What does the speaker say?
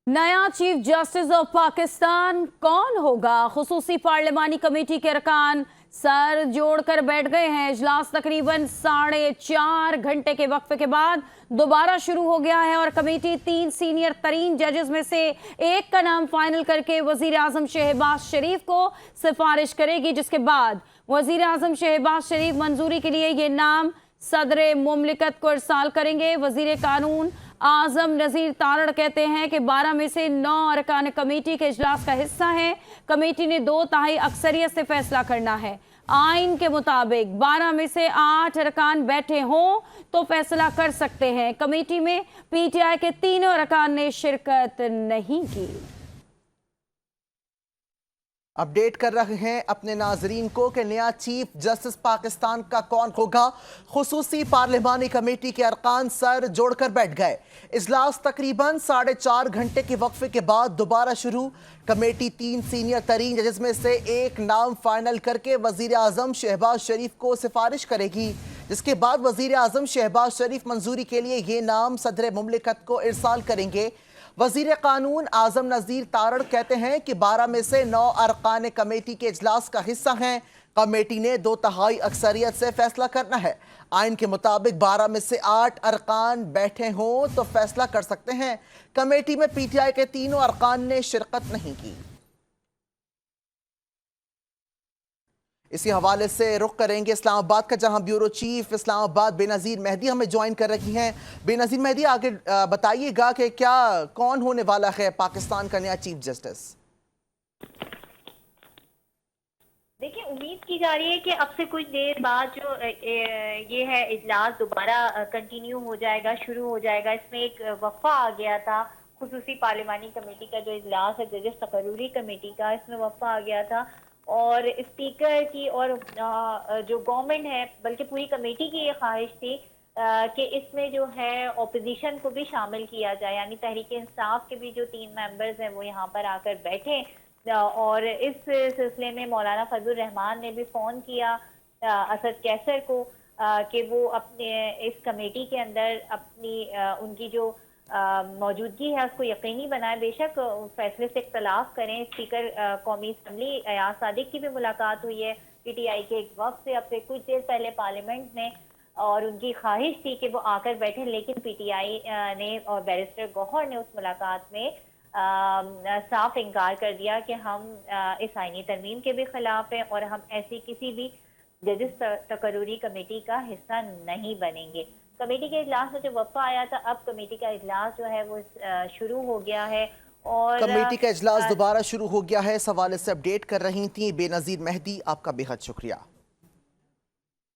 नया chief justice of Pakistan कौन होगा? खुसूसी पार्लिमानी कमेटी के अरकान सर जोड़कर बैठ गए हैं। इजलास तकरीबन 4.5 घंटे के वक्फे के बाद दोबारा शुरू हो गया है और कमेटी 3 सीनियर तरीन जजेस में से एक का नाम फाइनल करके वजीर आजम शहबाज शरीफ को सिफारिश करेगी, जिसके बाद वजीर आजम शहबाज शरीफ मंजूरी के लिए ये नाम सदर मुमलिकत को इरसाल करेंगे। वजीर कानून आजम नजीर तारड़ कहते हैं कि 12 में से 9 अरकान कमेटी के इजलास का हिस्सा हैं। कमेटी ने 2/3 अक्सरियत से फैसला करना है। आइन के मुताबिक 12 में से 8 अरकान बैठे हों तो फैसला कर सकते हैं। कमेटी में पीटीआई के तीनों अरकान ने शिरकत नहीं की। अपडेट कर रहे हैं अपने नाजरीन को कि नया चीफ जस्टिस पाकिस्तान का कौन होगा। खुसूसी पार्लिमानी कमेटी के अरकान सर जोड़कर बैठ गए। इजलास तकरीबन 4.5 घंटे के वक्फे के बाद दोबारा शुरू। कमेटी 3 सीनियर तरीन जजेस में से एक नाम फाइनल करके वजीर आजम शहबाज शरीफ को सिफारिश करेगी, जिसके बाद वजीर आजम शहबाज शरीफ मंजूरी के लिए ये नाम सदर मुमलिकत को इरसाल करेंगे। वजीर कानून आजम नजीर तारड़ कहते हैं कि 12 में से 9 अरकान कमेटी के इजलास का हिस्सा हैं। कमेटी ने 2/3 अक्सरियत से फैसला करना है। आइन के मुताबिक 12 में से 8 अरकान बैठे हों तो फैसला कर सकते हैं। कमेटी में पीटीआई के तीनों अरकान ने शिरकत नहीं की। इसी हवाले से रुख करेंगे इस्लामाबाद का, जहां ब्यूरो चीफ इस्लामाबाद बेनज़ीर मेहदी हमें ज्वाइन कर रही हैं। बेनज़ीर मेहदी, आगे बताइएगा कि क्या कौन होने वाला है पाकिस्तान का नया चीफ जस्टिस? देखिए, उम्मीद की जा रही है कि अब से कुछ देर बाद जो ये है इजलास दोबारा कंटिन्यू हो जाएगा, शुरू हो जाएगा। इसमें एक वफ़ा आ गया था खुसूसी पार्लिमानी कमेटी का जो इजलास है जजेस तकरूरी कमेटी का, इसमें वफ़ा आ गया था और स्पीकर की और जो गवर्नमेंट है बल्कि पूरी कमेटी की ये ख्वाहिश थी कि इसमें जो है ऑपोजिशन को भी शामिल किया जाए, यानी तहरीक इंसाफ के भी जो 3 मेंबर्स हैं वो यहाँ पर आकर बैठे। और इस सिलसिले में मौलाना फजल रहमान ने भी फ़ोन किया असद कैसर को कि वो अपने इस कमेटी के अंदर अपनी उनकी जो मौजूदगी है उसको यकीनी बनाए। बेशक फैसले से इख्तलाफ करें। स्पीकर कौमी असम्बली अयाज सादिक की भी मुलाकात हुई है पीटीआई के एक वक्त से, अब से कुछ देर पहले पार्लियामेंट में, और उनकी ख्वाहिश थी कि वो आकर बैठे, लेकिन पीटीआई ने और बैरिस्टर गौहर ने उस मुलाकात में साफ इनकार कर दिया कि हम इस आईनी तरमीम के भी खिलाफ हैं और हम ऐसी किसी भी जजिस तकरूरी कमेटी का हिस्सा नहीं बनेंगे। कमेटी के इजलास में जो वफ़ा आया था, अब कमेटी का इजलास जो है वो शुरू हो गया है और कमेटी का इजलास दोबारा शुरू हो गया है। इस हवाले से अपडेट कर रही थी बेनज़ीर मेहदी, आपका बेहद शुक्रिया।